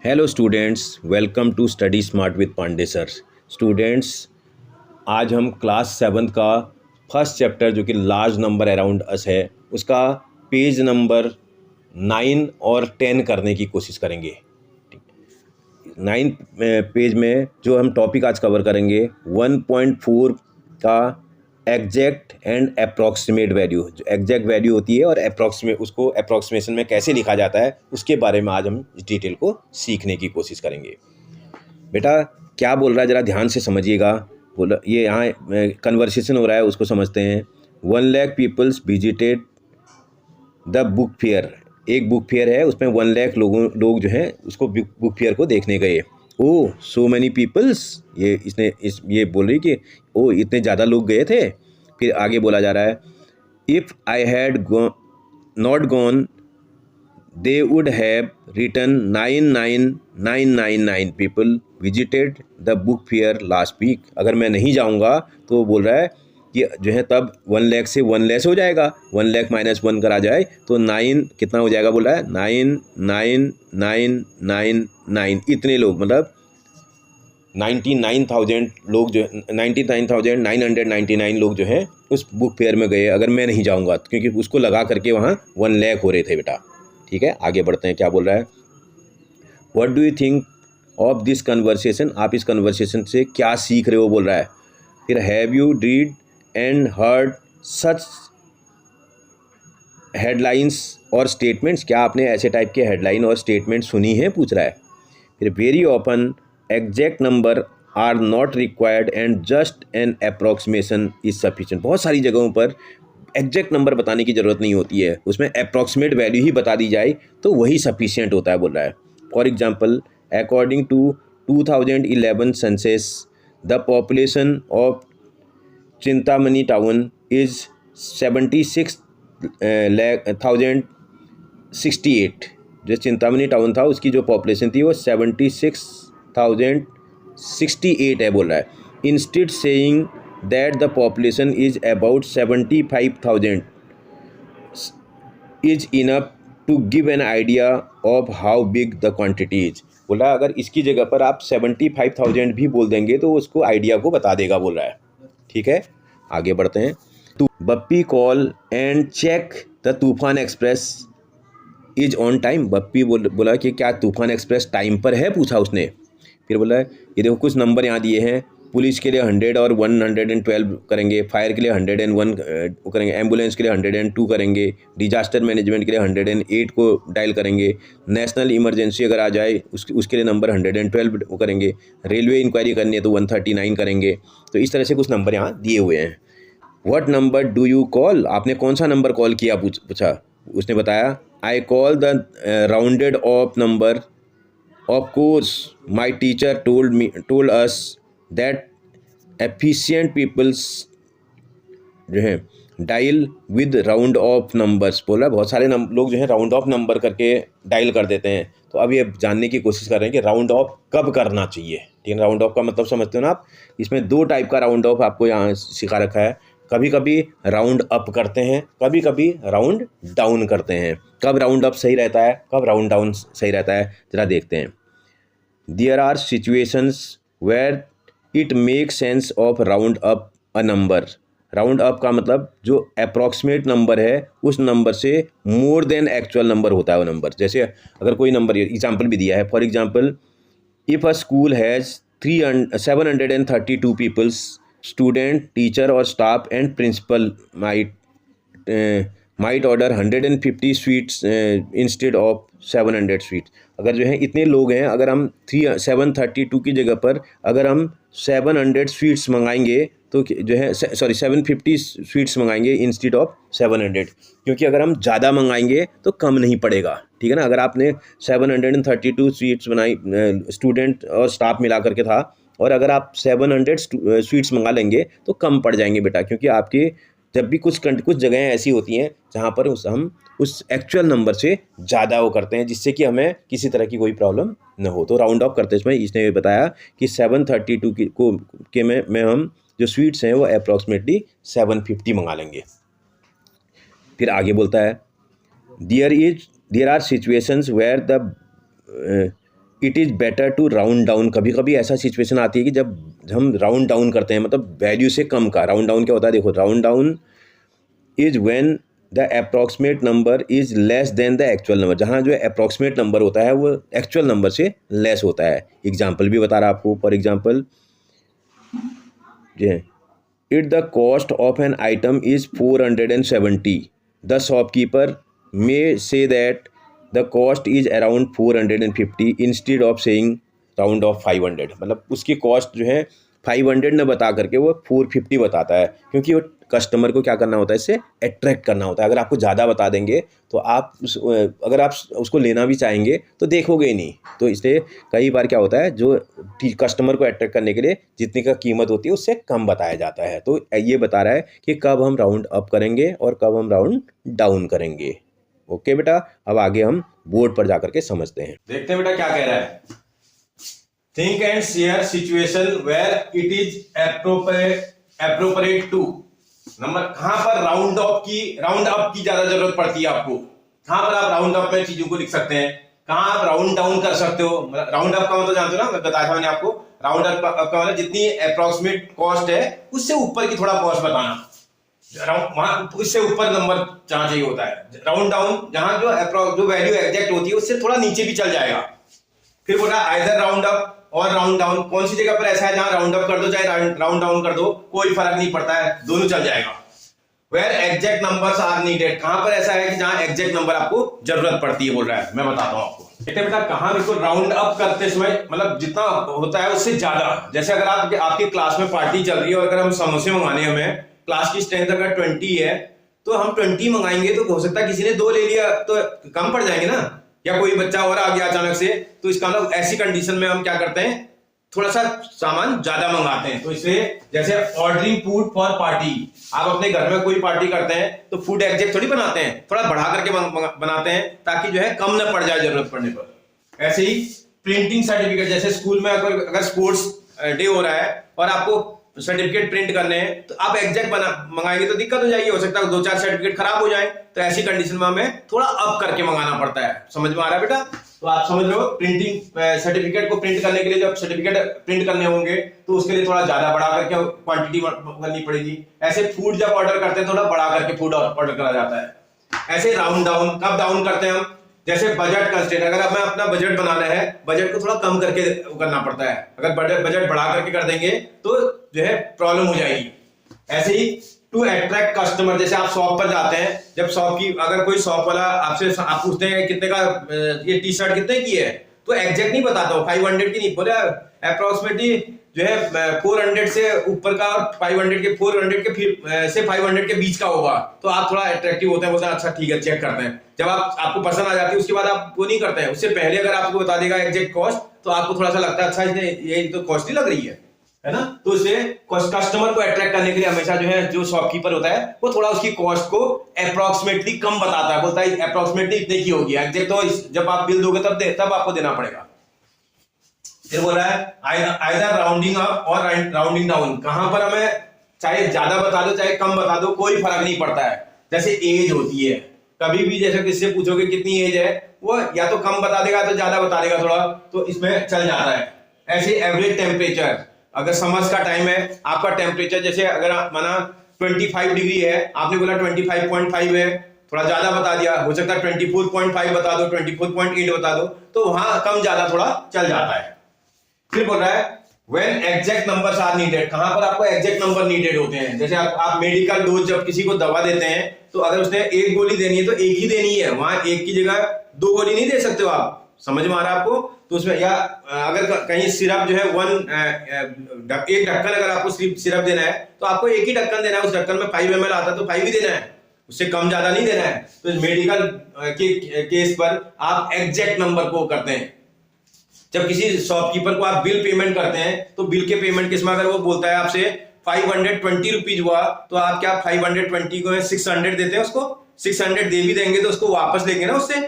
Hello students, welcome to study smart with Pandey sir. Students, आज हम class 7 का first chapter जो कि लार्ज नंबर अराउंड अस है, उसका पेज नंबर 9 और 10 करने की कोशिश करेंगे। 9 पेज में जो हम टॉपिक आज कवर करेंगे 1.4 का एग्जैक्ट एंड अप्रॉक्सीमेट वैल्यू। जो एग्जैक्ट वैल्यू होती है और अप्रॉक्सीमेट, उसको अप्रॉक्सीमेशन में कैसे लिखा जाता है, उसके बारे में आज हम इस डिटेल को सीखने की कोशिश करेंगे। बेटा क्या बोल रहा है, ज़रा ध्यान से समझिएगा। बोला ये यहाँ कन्वर्सेशन हो रहा है, उसको समझते हैं। 1 lakh peoples visited the book fair. एक बुक फेयर है, उसमें 1 लाख लोग जो हैं उसको बुक फेयर को देखने गए। ओ सो मैनी पीपल्स, ये बोल रही कि ओ इतने ज़्यादा लोग गए थे। फिर आगे बोला जा रहा है, if I had not gone they would have written 99,999 people visited the book fair last week. अगर मैं नहीं जाऊंगा तो वो बोल रहा है कि जो है तब 1 लाख से 1 लेस हो जाएगा। 1 लाख -1 करा जाए तो 9 कितना हो जाएगा, बोल रहा है 99,999 इतने लोग, मतलब 99,000 लोग जो 99,999 लोग जो हैं उस बुक फेयर में गए अगर मैं नहीं जाऊंगा, क्योंकि उसको लगा करके वहाँ 1 लाख हो रहे थे बेटा। ठीक है, आगे बढ़ते हैं। क्या बोल रहा है, what do you think of this conversation. आप इस कन्वर्सेशन से क्या सीख रहे हो, बोल रहा है। फिर have you read and heard such headlines और स्टेटमेंट्स। क्या आपने ऐसे टाइप के हेडलाइन और स्टेटमेंट सुनी है, पूछ रहा है। फिर very often exact number are not required and just an approximation is sufficient. बहुत सारी जगहों पर एग्जैक्ट नंबर बताने की ज़रूरत नहीं होती है, उसमें अप्रॉक्सीमेट वैल्यू ही बता दी जाए तो वही सफिशिएंट होता है, बोल रहा है। For example, according to 2011 census the population of Chintamani town is 76,068। जो चिंतामणि टाउन था उसकी जो पॉपुलेशन थी वो 76,068 है, बोल रहा है। Instead saying that the population is about 75,000 is enough to give an idea of how big the quantity is. बोला अगर इसकी जगह पर आप 75,000 भी बोल देंगे तो उसको आइडिया को बता देगा, बोल रहा है। ठीक है, आगे बढ़ते हैं। तो Bappi call and check the Toofan express is on time. Bappi बोला कि क्या तूफान एक्सप्रेस टाइम पर है, पूछा उसने। फिर बोला ये देखो कुछ नंबर यहाँ दिए हैं। पुलिस के लिए 100 और 112 करेंगे, फायर के लिए 101 करेंगे, एम्बुलेंस के लिए 102 करेंगे, डिजास्टर मैनेजमेंट के लिए 108 को डायल करेंगे, नेशनल इमरजेंसी अगर आ जाए उसके लिए नंबर 112 करेंगे, रेलवे इंक्वायरी करनी है तो 139 करेंगे। तो इस तरह से कुछ नंबर यहाँ दिए हुए हैं। What number do you call, आपने कौन सा नंबर कॉल किया, पूछा। उसने बताया I call the rounded off number. Of course my teacher told us that efficient peoples जो है dial with round off numbers. बोला बहुत सारे लोग जो है राउंड ऑफ नंबर करके डायल कर देते हैं। तो अब ये जानने की कोशिश कर रहे हैं कि राउंड ऑफ कब करना चाहिए। ठीक है, राउंड ऑफ का मतलब समझते हो ना आप। इसमें 2 टाइप का राउंड ऑफ आपको यहाँ सिखा रखा है। कभी कभी राउंड अप करते हैं, कभी कभी राउंड डाउन करते हैं। कब राउंड अप सही रहता है, कब राउंड डाउन सही रहता है, ज़रा देखते हैं। There are situations where it make sense of round up a number. Round up का मतलब जो अप्रॉक्सीमेट नंबर है उस नंबर से मोर देन एक्चुअल नंबर होता है वो नंबर। जैसे अगर कोई नंबर, एग्जाम्पल भी दिया है। For example, if a school has 732 peoples, student, teacher और staff and principal might order 150 sweets instead of 700 sweets. अगर जो है इतने लोग हैं, अगर हम 732 की जगह पर अगर हम 700 स्वीट्स मंगाएंगे तो जो है 750 स्वीट्स मंगाएंगे इंस्टेड ऑफ 700, क्योंकि अगर हम ज़्यादा मंगाएंगे तो कम नहीं पड़ेगा। ठीक है ना, अगर आपने 732 स्वीट्स बनाई, स्टूडेंट और स्टाफ मिला करके था, और अगर आप 700 स्वीट्स मंगा लेंगे तो कम पड़ जाएंगे बेटा, क्योंकि आपके जब भी कुछ जगहें ऐसी होती हैं जहाँ पर हम उस एक्चुअल नंबर से ज़्यादा वो करते हैं, जिससे कि हमें किसी तरह की कोई प्रॉब्लम न हो। तो राउंड ऑफ करते इसमें इसने बताया कि 732 में हम जो स्वीट्स हैं वो अप्रॉक्सीमेटली 750 मंगा लेंगे। फिर आगे बोलता है, there are situations where the it is better to round down. कभी कभी ऐसा सिचुएशन आती है कि जब हम राउंड डाउन करते हैं, मतलब वैल्यू से कम का। राउंड डाउन क्या होता है, देखो, round down is when the approximate number is less than the actual number. जहाँ जो अप्रॉक्सीमेट नंबर होता है वो एक्चुअल नंबर से लेस होता है। एग्जाम्पल भी बता रहा आपको। For example, it the cost of an item is 470, the shopkeeper may say that the cost is around 450 instead of saying round of 500। मतलब उसकी कॉस्ट जो है 500 न बता करके वो 450 बताता है, क्योंकि वो कस्टमर को क्या करना होता है, इससे अट्रैक्ट करना होता है। अगर आपको ज़्यादा बता देंगे तो आप अगर आप उसको लेना भी चाहेंगे तो देखोगे ही नहीं। तो इसलिए कई बार क्या होता है, जो कस्टमर को अट्रैक्ट करने के लिए जितनी का कीमत होती है उससे कम बताया जाता है। तो ये बता रहा है कि कब हम राउंड अप करेंगे और कब हम राउंड डाउन करेंगे। ओके बेटा, अब आगे हम बोर्ड पर जाकर के समझते हैं। देखते हैं बेटा क्या कह रहा है। Think and share situation where it is appropriate to. Number, कहां पर राउंड अप की ज्यादा जरूरत पड़ती है आपको, कहां पर आप राउंड अप में चीजों को लिख सकते हैं, कहां आप राउंड डाउन कर सकते हो। राउंड अप का मतलब जानते हो ना, मैं बताया था मैंने आपको। राउंड अप का मतलब जितनी अप्रोक्सीमेट कॉस्ट है उससे ऊपर की थोड़ा कॉस्ट बताना, उससे ऊपर नंबर जहां चाहिए होता है। राउंड डाउन जहां जो वैल्यू एग्जैक्ट होती है उससे थोड़ा नीचे भी चल जाएगा। फिर बोला आइदर राउंड अप और राउंड डाउन। कौन सी जगह पर ऐसा है जहां राउंड अप कर दो चाहे राउंड डाउन कर दो, कोई फर्क नहीं पड़ता है, दोनों चल जाएगा। Where exact numbers are needed, कहां पर ऐसा है कि जहां एग्जैक्ट नंबर आपको जरूरत पड़ती है, बोल रहा है। मैं बताता हूं आपको। बेटा कहां बिल्कुल राउंड अप करते समय, मतलब जितना होता है उससे ज्यादा। जैसे अगर आपकी क्लास में पार्टी चल रही है और अगर हम समोसे मंगाने, हमें क्लास की स्ट्रेंथ अगर 20 है तो हम 20 मंगाएंगे, तो हो सकता है किसी ने 2 ले लिया तो कम पड़ जाएंगे ना, या कोई बच्चा और आ गया अचानक से। तो इसका मतलब ऐसी कंडीशन में हम क्या करते हैं, थोड़ा सा सामान ज्यादा मंगाते हैं। तो इसलिए जैसे ऑर्डरिंग फूड फॉर पार्टी, आप अपने घर में कोई पार्टी करते हैं तो फूड एग्जैक्ट थोड़ी बनाते हैं, थोड़ा बढ़ा करके बनाते हैं ताकि जो है कम न पड़ जाए जरूरत पड़ने पर। ऐसे ही प्रिंटिंग सर्टिफिकेट, जैसे स्कूल में अगर स्पोर्ट्स डे हो रहा है और आपको सर्टिफिकेट प्रिंट करने हैं तो आप एग्जैक्ट मंगाएंगे तो दिक्कत हो जाएगी, हो सकता है 2-4 सर्टिफिकेट खराब हो जाए। तो ऐसी कंडीशन में हमें थोड़ा अप करके मंगाना पड़ता है। समझ में आ रहा है बेटा? तो आप समझ रहे हो, प्रिंटिंग सर्टिफिकेट को प्रिंट करने के लिए जब सर्टिफिकेट प्रिंट करने होंगे तो उसके लिए थोड़ा ज्यादा बढ़ा करके क्वांटिटी करनी पड़ेगी। ऐसे फूड जब ऑर्डर करते हैं थोड़ा बढ़ा करके फूड ऑर्डर करा जाता है। ऐसे राउंड डाउन कब डाउन करते हैं हम, जैसे बजट कंस्ट्रेंट, अगर हमें अपना बजट बनाना है, बजट को थोड़ा कम करके करना पड़ता है। अगर बजट बढ़ा करके कर देंगे तो जो है प्रॉब्लम हो जाएगी। ऐसे ही टू अट्रैक्ट कस्टमर, जैसे आप शॉप पर जाते हैं, जब अगर कोई शॉप वाला आप पूछते हैं कितने का ये टी शर्ट कितने की है, तो एग्जैक्ट नहीं बताता हो, 500 की नहीं बोले, अप्रोक्सीमेटली जो है 400 से ऊपर का और 400 के से 500 के बीच का होगा तो आप थोड़ा अट्रैक्टिव होते हैं, बोलते हैं अच्छा ठीक है चेक करते हैं। जब आपको पसंद आ जाती है उसके बाद आप वो नहीं करते हैं, उससे पहले अगर आपको बता देगा एग्जैक्ट कॉस्ट तो आपको थोड़ा सा लगता है अच्छा इसने ये तो कॉस्टली लग रही है ना। तो इसे कस्टमर को अट्रैक्ट करने के लिए हमेशा जो है जो शॉपकीपर होता है वो थोड़ा उसकी कॉस्ट को अप्रोक्सीमेटली कम बताता है, बोलता है अप्रोक्सीमेटली इतने की होगी, एग्जैक्ट तो जब आप बिल दोगे तब आपको देना पड़ेगा। फिर बोल रहा है आइदर राउंडिंग अप और राउंडिंग डाउन, कहां पर हमें चाहे ज्यादा बता दो चाहे कम बता दो कोई फर्क नहीं पड़ता है। जैसे एज होती है, कभी भी जैसे किससे पूछोगे कितनी एज है, वो या तो कम बता देगा तो ज्यादा बता देगा थोड़ा, तो इसमें चल जाता है। ऐसे एवरेज टेम्परेचर, अगर समर्स का टाइम है, आपका टेम्परेचर जैसे अगर माना 25 डिग्री है, आपने बोला 25.5 है, थोड़ा ज्यादा बता दिया, हो सकता है 24.5 बता दो, 24.8 बता दो, तो वहां कम ज्यादा थोड़ा चल जाता है। फिर बोल रहा है when exact numbers are needed, कहां पर आपको एग्जैक्ट नंबर नीडेड होते हैं। जैसे आप मेडिकल डोज जब किसी को दवा देते हैं तो अगर उसने 1 गोली देनी है तो 1 ही देनी है, वहां 1 की जगह 2 गोली नहीं दे सकते हो आप। समझ में आ रहा है आपको? तो उसमें या अगर कहीं सिरप जो है एक ढक्कन अगर आपको सिरप देना है तो आपको 1 ही ढक्कन देना है, उस ढक्कन में 5 ml आता है तो 5 ही देना है, उससे कम ज्यादा नहीं देना है। तो मेडिकल के केस पर आप एग्जैक्ट नंबर को करते हैं। जब किसी शॉपकीपर को आप बिल पेमेंट करते हैं तो बिल के पेमेंट किस में अगर वो बोलता है आपसे 520 रुपीज हुआ तो आप क्या 520 को 600 देते हैं, उसको 600 दे भी देंगे तो उसको वापस लेंगे ना उससे।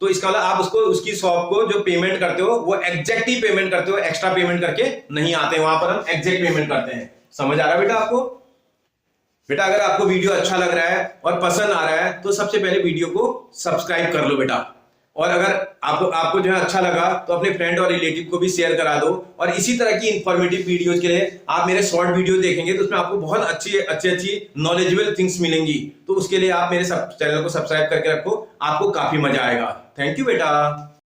तो इसका मतलब आप उसको उसकी शॉप को जो पेमेंट करते हो वो एग्जैक्ट ही पेमेंट करते हो, एक्स्ट्रा पेमेंट करके नहीं आते, वहां पर हम एग्जैक्ट पेमेंट करते हैं। समझ आ रहा है बेटा आपको? बेटा अगर आपको वीडियो अच्छा लग रहा है और पसंद आ रहा है तो सबसे पहले वीडियो को सब्सक्राइब कर लो बेटा, और अगर आपको जो है अच्छा लगा तो अपने फ्रेंड और रिलेटिव को भी शेयर करा दो। और इसी तरह की इंफॉर्मेटिव वीडियोज के लिए आप मेरे शॉर्ट वीडियो देखेंगे तो उसमें आपको बहुत अच्छी नॉलेजेबल थिंग्स मिलेंगी। तो उसके लिए आप मेरे चैनल को सब्सक्राइब करके रखो, आपको काफी मजा आएगा। थैंक यू बेटा।